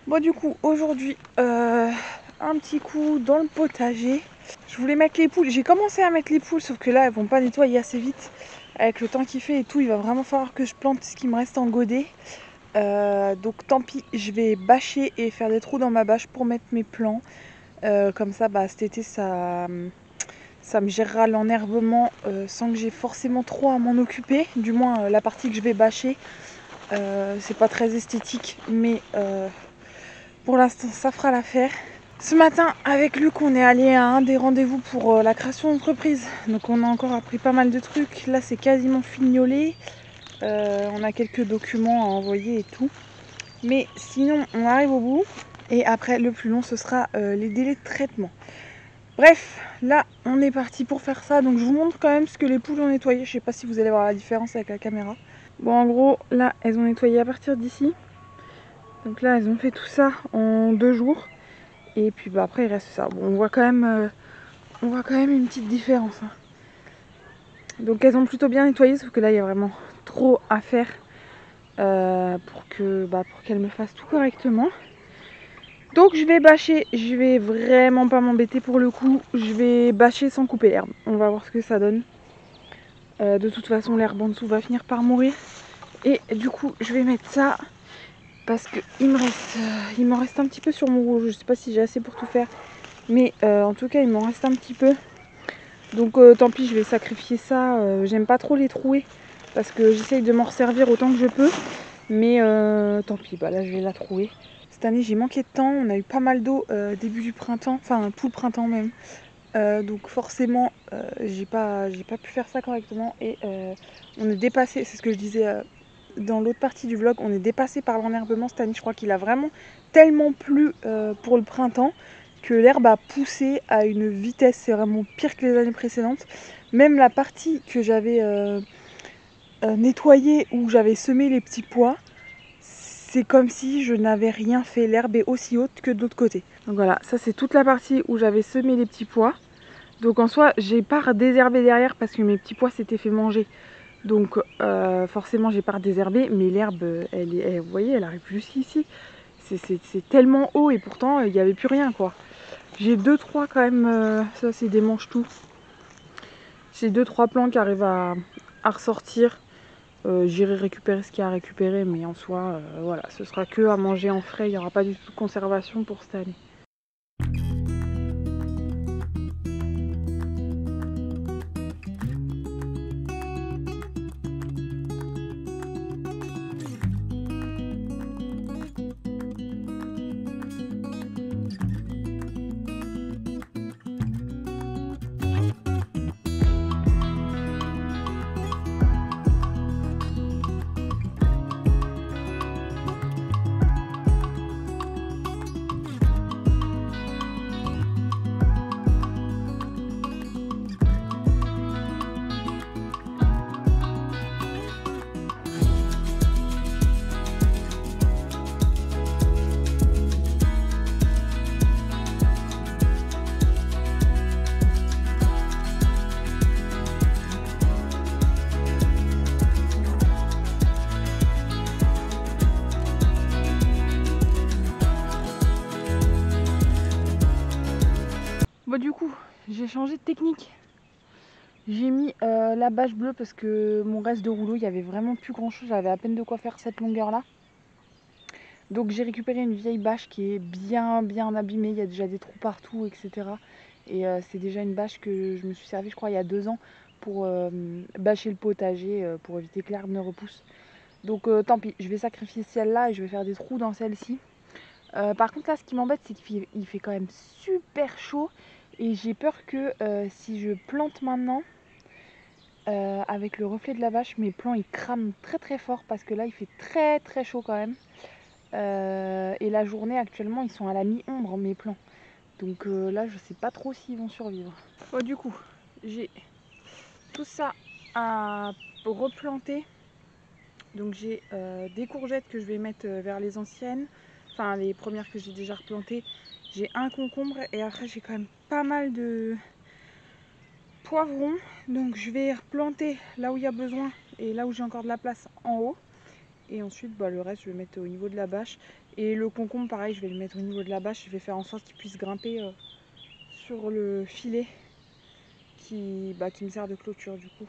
Bon du coup aujourd'hui un petit coup dans le potager. Je voulais mettre les poules, j'ai commencé à mettre les poules sauf que là elles vont pas nettoyer assez vite. Avec le temps qu'il fait et tout, il va vraiment falloir que je plante ce qui me reste en godet. Donc tant pis, je vais bâcher et faire des trous dans ma bâche pour mettre mes plants. Comme ça cet été ça me gérera l'enherbement sans que j'ai forcément trop à m'en occuper. Du moins la partie que je vais bâcher. C'est pas très esthétique mais pour l'instant, ça fera l'affaire. Ce matin, avec Luc, on est allé à un des rendez-vous pour la création d'entreprise. Donc on a encore appris pas mal de trucs. Là, c'est quasiment fignolé. On a quelques documents à envoyer et tout. Mais sinon, on arrive au bout. Et après, le plus long, ce sera les délais de traitement. Bref, là, on est parti pour faire ça. Donc je vous montre quand même ce que les poules ont nettoyé. Je sais pas si vous allez voir la différence avec la caméra. Bon, en gros, là, elles ont nettoyé à partir d'ici. Donc là, elles ont fait tout ça en 2 jours. Et puis après, il reste ça. Bon, on voit quand même une petite différence. Hein. Donc elles ont plutôt bien nettoyé, sauf que là, il y a vraiment trop à faire pour qu'elles me fassent tout correctement. Donc je vais bâcher. Je vais vraiment pas m'embêter pour le coup. Je vais bâcher sans couper l'herbe. On va voir ce que ça donne. De toute façon, l'herbe en dessous va finir par mourir. Et du coup, je vais mettre ça. Parce qu'il m'en reste un petit peu sur mon rouge. Je sais pas si j'ai assez pour tout faire. Mais en tout cas, il m'en reste un petit peu. Donc tant pis, je vais sacrifier ça. J'aime pas trop les trouer. Parce que j'essaye de m'en resservir autant que je peux. Mais tant pis, là je vais la trouer. Cette année j'ai manqué de temps. On a eu pas mal d'eau début du printemps. Enfin tout le printemps même. Donc forcément j'ai pas pu faire ça correctement. Et on est dépassé, c'est ce que je disais dans l'autre partie du vlog, on est dépassé par l'enherbement cette année. Je crois qu'il a vraiment tellement plu pour le printemps que l'herbe a poussé à une vitesse, c'est vraiment pire que les années précédentes. Même la partie que j'avais nettoyée, où j'avais semé les petits pois, c'est comme si je n'avais rien fait. L'herbe est aussi haute que de l'autre côté. Donc voilà, ça c'est toute la partie où j'avais semé les petits pois. Donc en soi, j'ai pas redésherbé derrière parce que mes petits pois s'étaient fait manger. Donc forcément j'ai pas redésherbé, mais l'herbe, vous voyez, elle arrive jusqu'ici. C'est tellement haut et pourtant il n'y avait plus rien quoi. J'ai 2-3 quand même, ça c'est des mange-tout. J'ai 2-3 plants qui arrivent à ressortir. J'irai récupérer ce qu'il y a à récupérer, mais en soi, voilà, ce sera que à manger en frais. Il n'y aura pas du tout de conservation pour cette année. Bon du coup, j'ai changé de technique. J'ai mis la bâche bleue parce que mon reste de rouleau, il n'y avait vraiment plus grand chose. J'avais à peine de quoi faire cette longueur là. Donc j'ai récupéré une vieille bâche qui est bien abîmée. Il y a déjà des trous partout, etc. Et c'est déjà une bâche que je me suis servi, je crois, il y a 2 ans pour bâcher le potager, pour éviter que l'herbe ne repousse. Donc tant pis, je vais sacrifier celle-là et je vais faire des trous dans celle-ci. Par contre là, ce qui m'embête, c'est qu'il fait quand même super chaud. Et j'ai peur que si je plante maintenant, avec le reflet de la bâche, mes plants ils crament très fort parce que là il fait très chaud quand même. Et la journée actuellement ils sont à la mi-ombre mes plants. Donc là je sais pas trop s'ils vont survivre. Bon, du coup j'ai tout ça à replanter. Donc j'ai des courgettes que je vais mettre vers les anciennes. Enfin les premières que j'ai déjà replantées. J'ai un concombre et après j'ai quand même pas mal de poivrons. Donc je vais replanter là où il y a besoin et là où j'ai encore de la place en haut. Et ensuite le reste je vais mettre au niveau de la bâche. Et le concombre pareil, je vais le mettre au niveau de la bâche. Je vais faire en sorte qu'il puisse grimper sur le filet qui me sert de clôture du coup.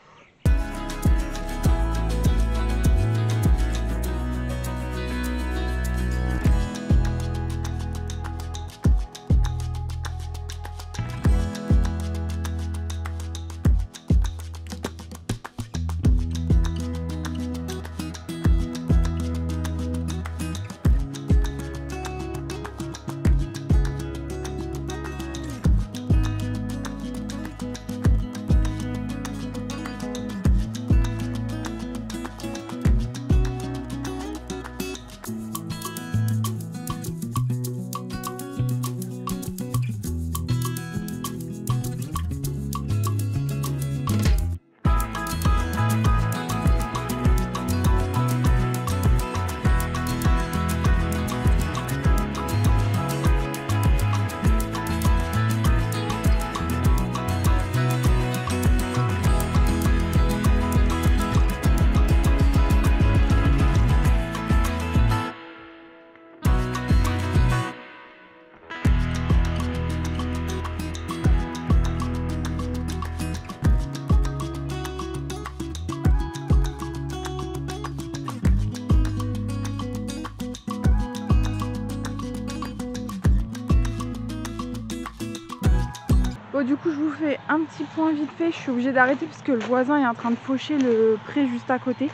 Bon, du coup je vous fais un petit point vite fait, je suis obligée d'arrêter parce que le voisin est en train de faucher le pré juste à côté.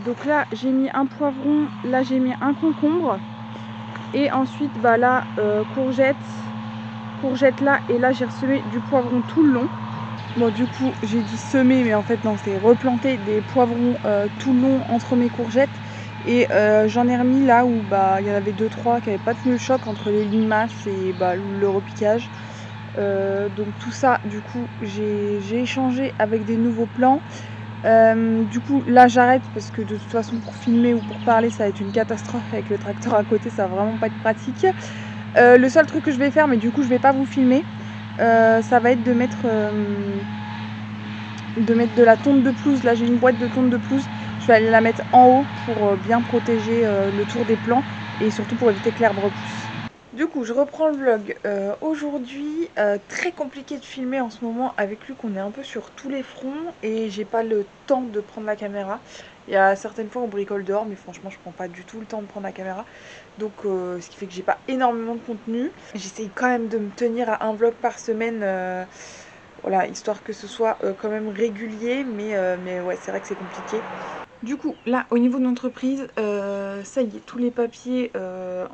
Donc là j'ai mis un poivron, là j'ai mis un concombre et ensuite là courgette là, et là j'ai ressemé du poivron tout le long. Bon, du coup j'ai dit semer mais en fait non, c'est replanter des poivrons tout le long entre mes courgettes. Et j'en ai remis là où il y en avait 2-3 qui n'avaient pas tenu le choc entre les limaces et le repiquage. Donc tout ça du coup j'ai échangé avec des nouveaux plants. Du coup là j'arrête parce que de toute façon pour filmer ou pour parler ça va être une catastrophe avec le tracteur à côté, ça va vraiment pas être pratique. Le seul truc que je vais faire, mais du coup je vais pas vous filmer, ça va être de mettre de la tonte de pelouse. Là j'ai une boîte de tonte de pelouse, je vais aller la mettre en haut pour bien protéger le tour des plants et surtout pour éviter que l'herbe repousse. Du coup je reprends le vlog aujourd'hui, très compliqué de filmer en ce moment avec Luc, on est un peu sur tous les fronts et j'ai pas le temps de prendre la caméra. Il y a certaines fois on bricole dehors mais franchement je prends pas du tout le temps de prendre la caméra. Donc ce qui fait que j'ai pas énormément de contenu. J'essaye quand même de me tenir à un vlog par semaine, voilà, histoire que ce soit quand même régulier, mais ouais c'est vrai que c'est compliqué. Du coup là au niveau de l'entreprise, ça y est, tous les papiers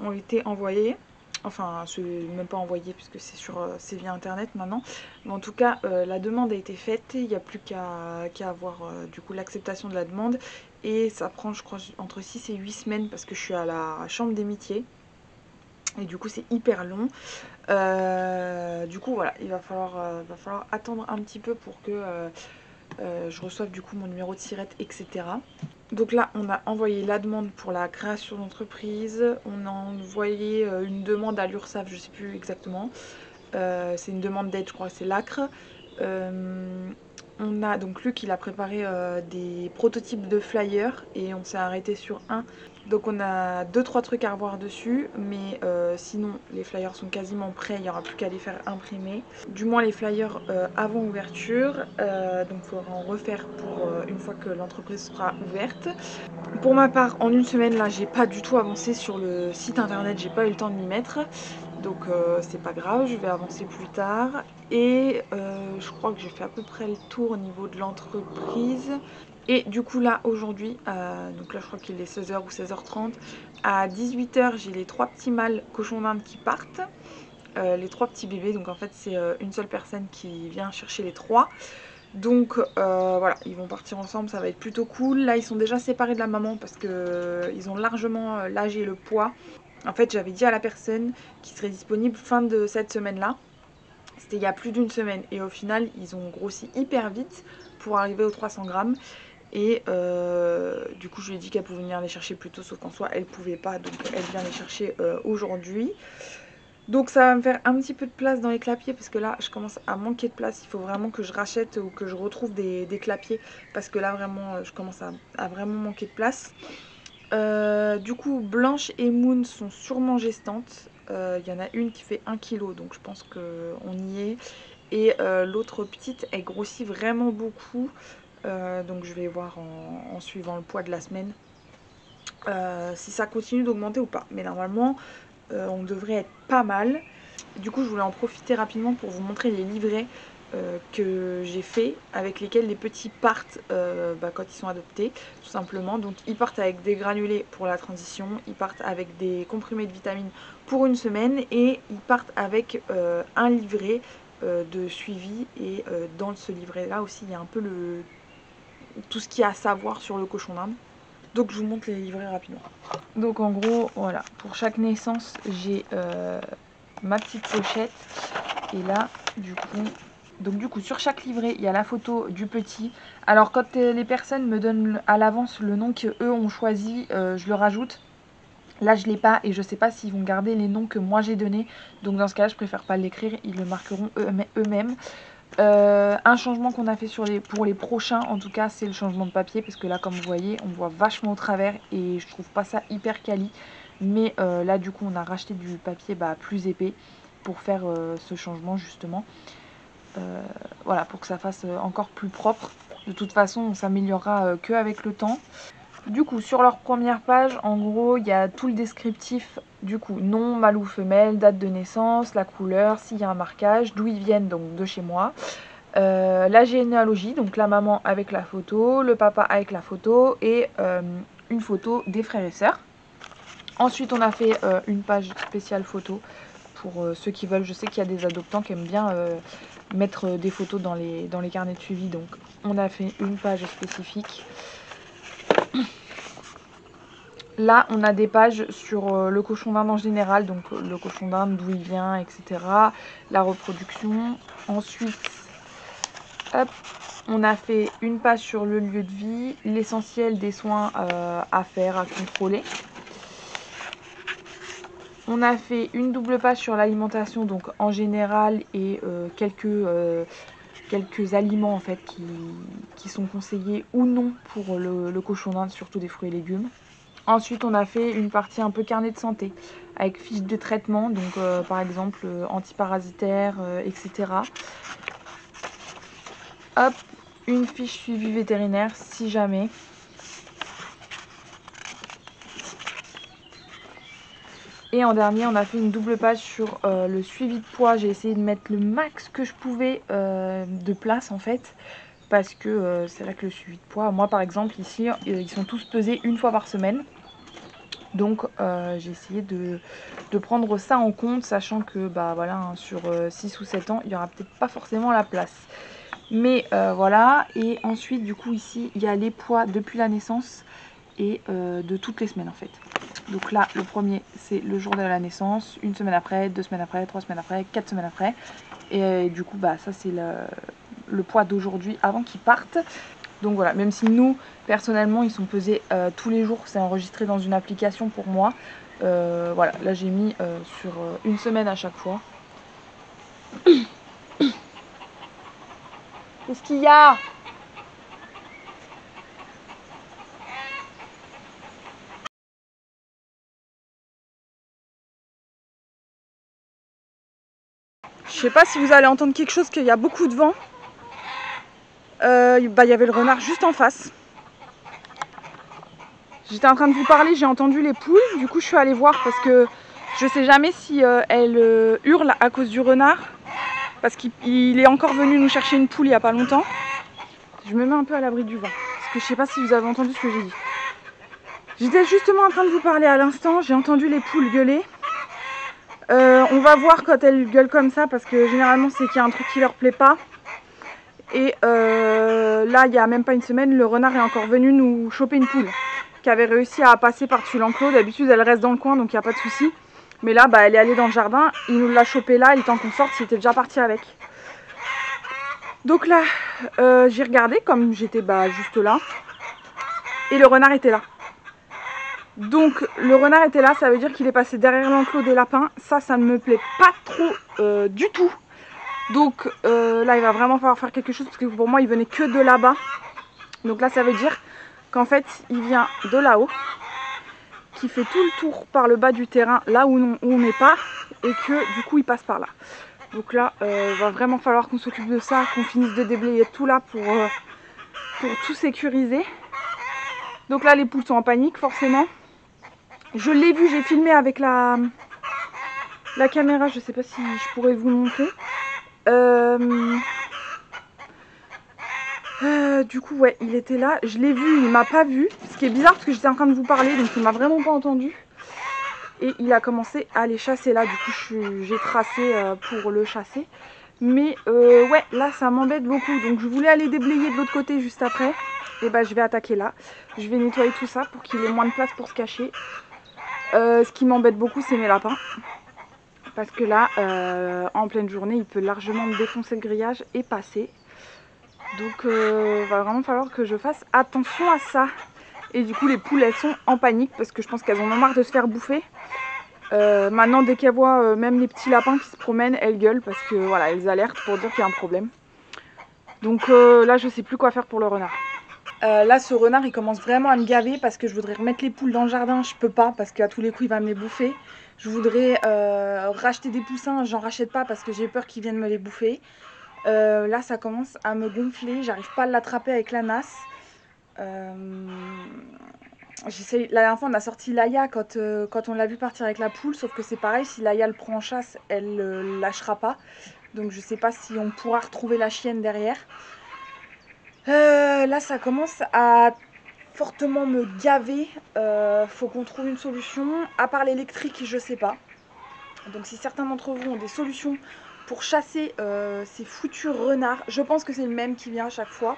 ont été envoyés. Enfin, c'est même pas envoyé puisque c'est via internet maintenant. Mais en tout cas, la demande a été faite. Il n'y a plus qu'à avoir du coup l'acceptation de la demande. Et ça prend, je crois, entre 6 et 8 semaines parce que je suis à la chambre des métiers. Et du coup, c'est hyper long. Du coup, voilà, il va falloir attendre un petit peu pour que je reçoive du coup mon numéro de SIRET, etc. Donc là on a envoyé la demande pour la création d'entreprise, on a envoyé une demande à l'URSSAF, je sais plus exactement, c'est une demande d'aide, je crois que c'est l'ACRE. On a donc Luc, il a préparé des prototypes de flyers et on s'est arrêté sur un. Donc on a 2-3 trucs à revoir dessus, mais sinon les flyers sont quasiment prêts, il n'y aura plus qu'à les faire imprimer. Du moins les flyers avant ouverture, donc il faudra en refaire pour une fois que l'entreprise sera ouverte. Pour ma part, en une semaine là, j'ai pas du tout avancé sur le site internet, j'ai pas eu le temps de m'y mettre. Donc c'est pas grave, je vais avancer plus tard. Et je crois que j'ai fait à peu près le tour au niveau de l'entreprise. Et du coup là aujourd'hui, donc là je crois qu'il est 16h ou 16h30, à 18h j'ai les 3 petits mâles cochons d'Inde qui partent, les 3 petits bébés, donc en fait c'est une seule personne qui vient chercher les 3. Donc voilà, ils vont partir ensemble, ça va être plutôt cool. Là ils sont déjà séparés de la maman parce que ils ont largement l'âge et le poids. En fait j'avais dit à la personne qui serait disponible fin de cette semaine là. C'était il y a plus d'une semaine et au final ils ont grossi hyper vite pour arriver aux 300 grammes. Et du coup je lui ai dit qu'elle pouvait venir les chercher plus tôt, sauf qu'en soi elle pouvait pas, donc elle vient les chercher aujourd'hui. Donc ça va me faire un petit peu de place dans les clapiers parce que là je commence à manquer de place. Il faut vraiment que je rachète ou que je retrouve des clapiers parce que là vraiment je commence à vraiment manquer de place. Du coup Blanche et Moon sont sûrement gestantes. Il y en a une qui fait 1 kg donc je pense qu'on y est. Et l'autre petite elle grossit vraiment beaucoup. Donc je vais voir en suivant le poids de la semaine si ça continue d'augmenter ou pas. Mais normalement on devrait être pas mal. Du coup je voulais en profiter rapidement pour vous montrer les livrets que j'ai fait avec lesquels les petits partent quand ils sont adoptés tout simplement. Donc ils partent avec des granulés pour la transition, ils partent avec des comprimés de vitamines pour une semaine et ils partent avec un livret de suivi. Et dans ce livret là aussi il y a un peu tout ce qu'il y a à savoir sur le cochon d'Inde. Donc je vous montre les livrets rapidement. Donc en gros voilà, pour chaque naissance j'ai ma petite pochette. Et là du coup sur chaque livret il y a la photo du petit. Alors quand les personnes me donnent à l'avance le nom qu'eux ont choisi, je le rajoute. Là je l'ai pas et je sais pas s'ils vont garder les noms que moi j'ai donnés. Donc dans ce cas je préfère pas l'écrire, ils le marqueront eux-mêmes. Un changement qu'on a fait pour les prochains en tout cas c'est le changement de papier. Parce que là comme vous voyez on voit vachement au travers et je trouve pas ça hyper quali. Mais là du coup on a racheté du papier plus épais pour faire ce changement justement. Voilà, pour que ça fasse encore plus propre. De toute façon on s'améliorera que avec le temps. Du coup sur leur première page en gros il y a tout le descriptif. Du coup nom, mâle ou femelle, date de naissance, la couleur, s'il y a un marquage, d'où ils viennent, donc de chez moi. La généalogie, donc la maman avec la photo, le papa avec la photo et une photo des frères et sœurs. Ensuite on a fait une page spéciale photo pour ceux qui veulent. Je sais qu'il y a des adoptants qui aiment bien mettre des photos dans les carnets de suivi, donc on a fait une page spécifique. Là on a des pages sur le cochon d'Inde en général, donc le cochon d'Inde, d'où il vient, etc. La reproduction. Ensuite hop, on a fait une page sur le lieu de vie, l'essentiel des soins à faire, à contrôler. On a fait une double page sur l'alimentation, donc en général, et quelques aliments en fait qui sont conseillés ou non pour le cochon d'Inde, surtout des fruits et légumes. Ensuite on a fait une partie un peu carnet de santé avec fiches de traitement, donc par exemple antiparasitaire, etc. Hop, une fiche suivi vétérinaire si jamais. Et en dernier on a fait une double page sur le suivi de poids. J'ai essayé de mettre le max que je pouvais de place en fait. Parce que c'est vrai que le suivi de poids, moi par exemple ici ils sont tous pesés une fois par semaine. Donc j'ai essayé de prendre ça en compte, sachant que voilà, hein, sur 6 ou 7 ans il n'y aura peut-être pas forcément la place. Mais voilà, et ensuite du coup ici il y a les poids depuis la naissance et de toutes les semaines en fait. Donc là le premier c'est le jour de la naissance, une semaine après, 2 semaines après, 3 semaines après, 4 semaines après. Et du coup ça c'est le poids d'aujourd'hui avant qu'ils partent. Donc voilà, même si nous personnellement ils sont pesés tous les jours, c'est enregistré dans une application pour moi. Voilà, là j'ai mis sur une semaine à chaque fois. Qu'est-ce qu'il y a ? Je sais pas si vous allez entendre quelque chose, qu'il y a beaucoup de vent. Il y avait le renard juste en face. J'étais en train de vous parler, j'ai entendu les poules. Du coup je suis allée voir parce que je sais jamais si elles hurlent à cause du renard. Parce qu'il est encore venu nous chercher une poule il y a pas longtemps. Je me mets un peu à l'abri du vent. Parce que je sais pas si vous avez entendu ce que j'ai dit. J'étais justement en train de vous parler à l'instant, j'ai entendu les poules gueuler. On va voir quand elles gueulent comme ça parce que généralement c'est qu'il y a un truc qui leur plaît pas. Et là il y a même pas une semaine, le renard est encore venu nous choper une poule qui avait réussi à passer par-dessus l'enclos. D'habitude elle reste dans le coin donc il n'y a pas de souci. Mais là elle est allée dans le jardin, il nous l'a chopé là, le temps qu'on sorte, il était déjà parti avec. Donc là j'ai regardé comme j'étais juste là et le renard était là. Donc le renard était là, ça veut dire qu'il est passé derrière l'enclos des lapins. Ça ne me plaît pas trop du tout. Donc là il va vraiment falloir faire quelque chose parce que pour moi il venait que de là-bas. Donc là ça veut dire qu'en fait il vient de là-haut, qui fait tout le tour par le bas du terrain, là où on n'est pas, et que du coup il passe par là. Donc là va vraiment falloir qu'on s'occupe de ça, qu'on finisse de déblayer tout là pour tout sécuriser. Donc là les poules sont en panique forcément. Je l'ai vu, j'ai filmé avec la caméra, je sais pas si je pourrais vous montrer. Du coup ouais il était là, je l'ai vu, il m'a pas vu, ce qui est bizarre parce que j'étais en train de vous parler donc il m'a vraiment pas entendu. Et il a commencé à les chasser là, du coup j'ai tracé pour le chasser. Mais ouais là ça m'embête beaucoup, donc je voulais aller déblayer de l'autre côté juste après. Et bah je vais attaquer là, je vais nettoyer tout ça pour qu'il ait moins de place pour se cacher. Ce qui m'embête beaucoup c'est mes lapins. Parce que là, en pleine journée, il peut largement me défoncer le grillage et passer. Donc il va vraiment falloir que je fasse attention à ça. Et du coup les poules elles sont en panique parce que je pense qu'elles en ont marre de se faire bouffer. Maintenant dès qu'elles voient même les petits lapins qui se promènent, elles gueulent parce que voilà, elles alertent pour dire qu'il y a un problème. Donc là je sais plus quoi faire pour le renard. Là ce renard il commence vraiment à me gaver parce que je voudrais remettre les poules dans le jardin, je peux pas parce qu'à tous les coups il va me les bouffer. Je voudrais racheter des poussins, j'en rachète pas parce que j'ai peur qu'ils viennent me les bouffer. Là ça commence à me gonfler, j'arrive pas à l'attraper avec la nasse. La dernière fois on a sorti Laïa quand on l'a vu partir avec la poule, sauf que c'est pareil, si Laïa le prend en chasse, elle lâchera pas. Donc je sais pas si on pourra retrouver la chienne derrière. Là ça commence à fortement me gaver, faut qu'on trouve une solution. À part l'électrique, je sais pas. Donc si certains d'entre vous ont des solutions pour chasser ces foutus renards, je pense que c'est le même qui vient à chaque fois.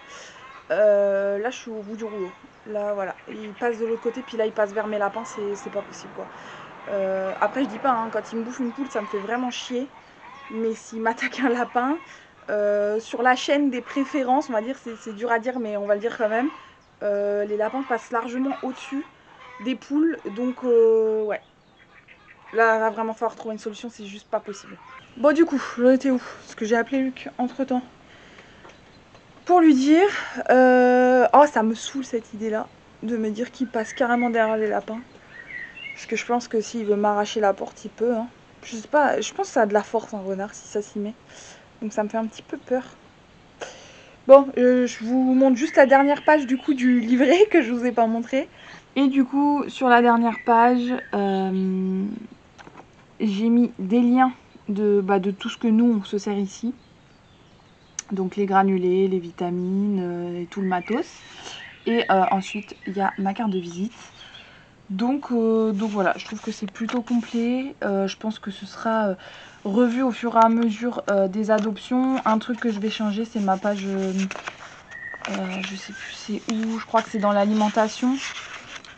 Là je suis au bout du rouleau. Là voilà, il passe de l'autre côté, puis là il passe vers mes lapins, c'est pas possible quoi. Après je dis pas, hein, quand il me bouffe une poule ça me fait vraiment chier. Mais s'il m'attaque un lapin, sur la chaîne des préférences, on va dire, c'est dur à dire mais on va le dire quand même. Les lapins passent largement au-dessus des poules, donc ouais. Là, il va vraiment falloir trouver une solution, c'est juste pas possible. Bon, du coup, j'en étais où? Parce que j'ai appelé Luc entre temps pour lui dire. Oh, ça me saoule cette idée-là, de me dire qu'il passe carrément derrière les lapins. Parce que je pense que s'il veut m'arracher la porte, il peut. Hein. Je sais pas, je pense que ça a de la force un renard si ça s'y met. Donc ça me fait un petit peu peur. Bon, je vous montre juste la dernière page du coup du livret que je vous ai pas montré. Et du coup, sur la dernière page, j'ai mis des liens de tout ce que nous on se sert ici. Donc les granulés, les vitamines et tout le matos. Et ensuite, il y a ma carte de visite. Donc voilà, je trouve que c'est plutôt complet. Je pense que ce sera revu au fur et à mesure des adoptions. Un truc que je vais changer, c'est ma page, je sais plus c'est où, je crois que c'est dans l'alimentation.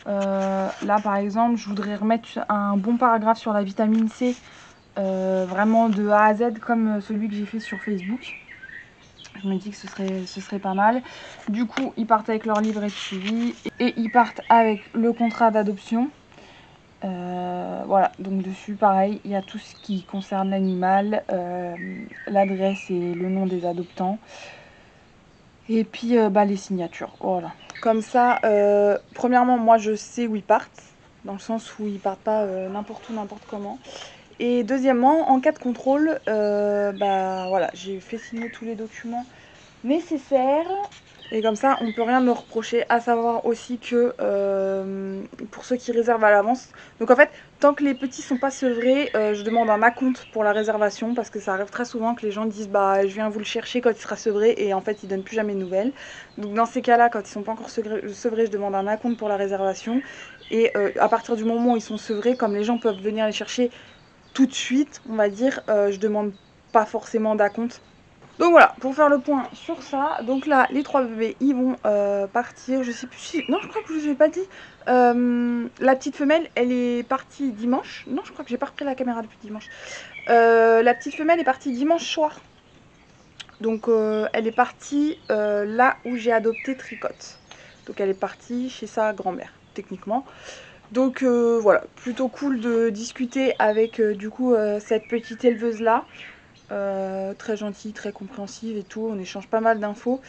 Là par exemple, je voudrais remettre un bon paragraphe sur la vitamine C, vraiment de A à Z comme celui que j'ai fait sur Facebook. Je me dis que ce serait pas mal. Du coup, ils partent avec leur livret de suivi et ils partent avec le contrat d'adoption. Voilà, donc dessus pareil, il y a tout ce qui concerne l'animal, l'adresse et le nom des adoptants. Et puis les signatures, voilà. Comme ça, premièrement, moi je sais où ils partent, dans le sens où ils partent pas n'importe où, n'importe comment. Et deuxièmement, en cas de contrôle, voilà, j'ai fait signer tous les documents nécessaires. Et comme ça, on peut rien me reprocher, à savoir aussi que pour ceux qui réservent à l'avance, donc en fait, tant que les petits sont pas sevrés, je demande un acompte pour la réservation parce que ça arrive très souvent que les gens disent bah je viens vous le chercher quand il sera sevré et en fait ils donnent plus jamais de nouvelles. Donc dans ces cas-là, quand ils sont pas encore sevrés, je demande un acompte pour la réservation et à partir du moment où ils sont sevrés, comme les gens peuvent venir les chercher tout de suite, on va dire, je demande pas forcément d'acompte. Donc voilà, pour faire le point sur ça, donc là les 3 bébés ils vont partir, je sais plus si... Non je crois que je vous ai pas dit, la petite femelle elle est partie dimanche, non je crois que j'ai pas repris la caméra depuis dimanche, la petite femelle est partie dimanche soir, donc elle est partie là où j'ai adopté Tricotte, donc elle est partie chez sa grand-mère techniquement. Donc voilà, plutôt cool de discuter avec du coup cette petite éleveuse là. Très gentille, très compréhensive et tout, on échange pas mal d'infos.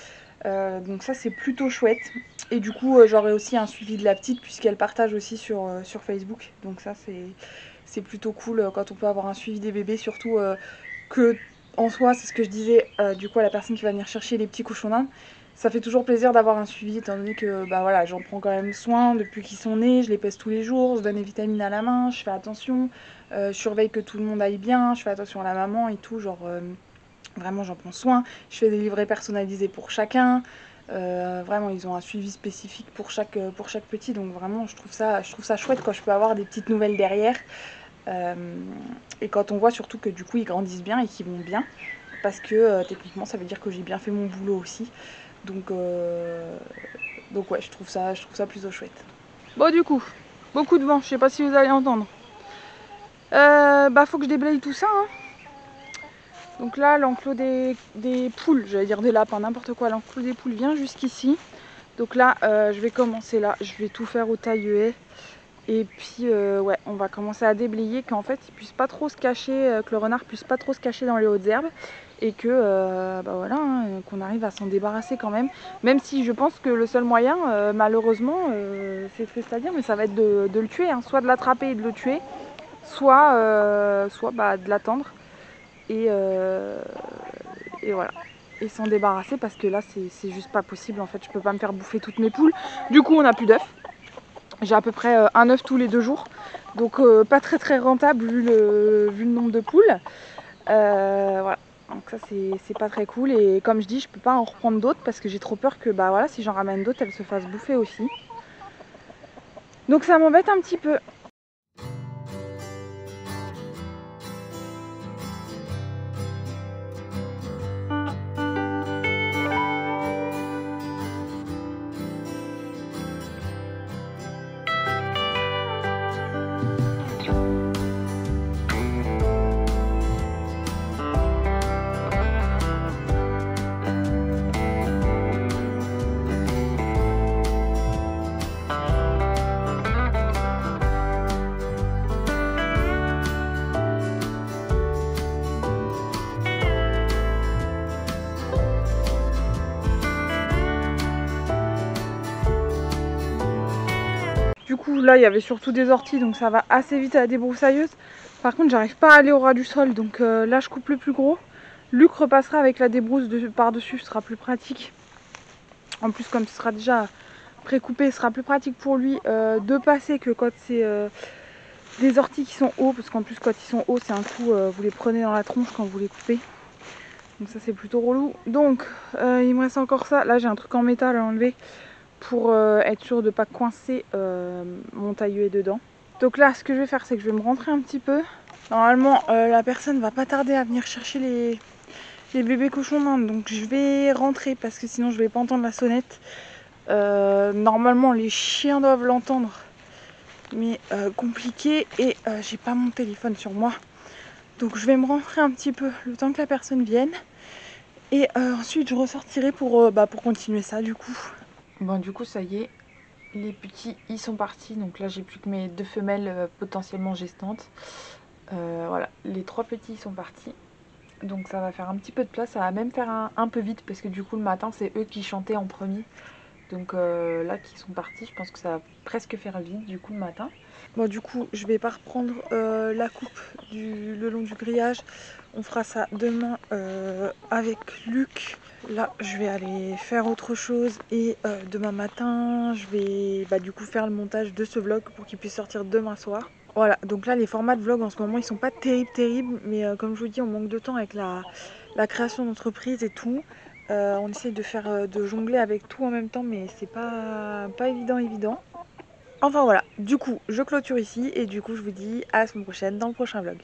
Donc ça c'est plutôt chouette. Et du coup j'aurai aussi un suivi de la petite puisqu'elle partage aussi sur Facebook. Donc ça c'est plutôt cool quand on peut avoir un suivi des bébés, surtout que en soi, c'est ce que je disais du coup à la personne qui va venir chercher les petits cochons d'Inde. Ça fait toujours plaisir d'avoir un suivi étant donné que bah voilà, j'en prends quand même soin depuis qu'ils sont nés, je les pèse tous les jours, je donne les vitamines à la main, je fais attention, je surveille que tout le monde aille bien, je fais attention à la maman et tout, genre vraiment j'en prends soin, je fais des livrets personnalisés pour chacun. Vraiment ils ont un suivi spécifique pour chaque petit, donc vraiment je trouve ça chouette quand je peux avoir des petites nouvelles derrière. Et quand on voit surtout que du coup ils grandissent bien et qu'ils vont bien, parce que techniquement ça veut dire que j'ai bien fait mon boulot aussi. Donc ouais, je trouve ça plutôt chouette. Bon du coup, beaucoup de vent, je sais pas si vous allez entendre. Bah faut que je déblaye tout ça. Hein. Donc là l'enclos des poules, j'allais dire des lapins, n'importe quoi, l'enclos des poules vient jusqu'ici. Donc là je vais commencer là, je vais tout faire au taille-haie. Et puis ouais, on va commencer à déblayer, qu'en fait il puisse pas trop se cacher, que le renard puisse pas trop se cacher dans les hautes herbes. Et que bah voilà, hein, qu'on arrive à s'en débarrasser quand même. Même si je pense que le seul moyen, malheureusement, c'est triste à dire, mais ça va être de le tuer. Hein. Soit de l'attraper et de le tuer, soit bah, de l'attendre. Et voilà. Et s'en débarrasser parce que là c'est juste pas possible en fait. Je peux pas me faire bouffer toutes mes poules. Du coup on n'a plus d'œufs. J'ai à peu près un œuf tous les 2 jours. Donc pas très rentable vu le nombre de poules. Voilà. Donc ça c'est pas très cool et comme je dis je peux pas en reprendre d'autres parce que j'ai trop peur que bah voilà si j'en ramène d'autres elles se fassent bouffer aussi. Donc ça m'embête un petit peu. Du coup là il y avait surtout des orties donc ça va assez vite à la débroussailleuse. Par contre j'arrive pas à aller au ras du sol donc là je coupe le plus gros. Luc repassera avec la débrousse par dessus, ce sera plus pratique. En plus comme ce sera déjà pré-coupé, ce sera plus pratique pour lui de passer que quand c'est des orties qui sont hauts. Parce qu'en plus quand ils sont hauts c'est un coup, vous les prenez dans la tronche quand vous les coupez. Donc ça c'est plutôt relou. Donc il me reste encore ça, là j'ai un truc en métal à enlever. Pour être sûr de ne pas coincer mon taille-haie dedans. Donc là ce que je vais faire c'est que je vais me rentrer un petit peu. Normalement la personne va pas tarder à venir chercher les bébés cochons d'Inde. Donc je vais rentrer parce que sinon je vais pas entendre la sonnette. Normalement les chiens doivent l'entendre. Mais compliqué et j'ai pas mon téléphone sur moi. Donc je vais me rentrer un petit peu le temps que la personne vienne. Et ensuite je ressortirai pour continuer ça du coup. Bon du coup ça y est, les petits ils sont partis, donc là j'ai plus que mes 2 femelles potentiellement gestantes. Voilà, les 3 petits ils sont partis, donc ça va faire un petit peu de place, ça va même faire un peu vite parce que du coup le matin c'est eux qui chantaient en premier. Donc là qui sont partis, je pense que ça va presque faire vite du coup le matin. Bon du coup je vais pas reprendre la coupe le long du grillage, on fera ça demain avec Luc. Là je vais aller faire autre chose et demain matin je vais du coup faire le montage de ce vlog pour qu'il puisse sortir demain soir. Voilà, donc là les formats de vlog en ce moment ils sont pas terribles mais comme je vous dis on manque de temps avec la création d'entreprise et tout. On essaie de jongler avec tout en même temps mais c'est pas évident. Enfin voilà, du coup je clôture ici et du coup je vous dis à la semaine prochaine dans le prochain vlog.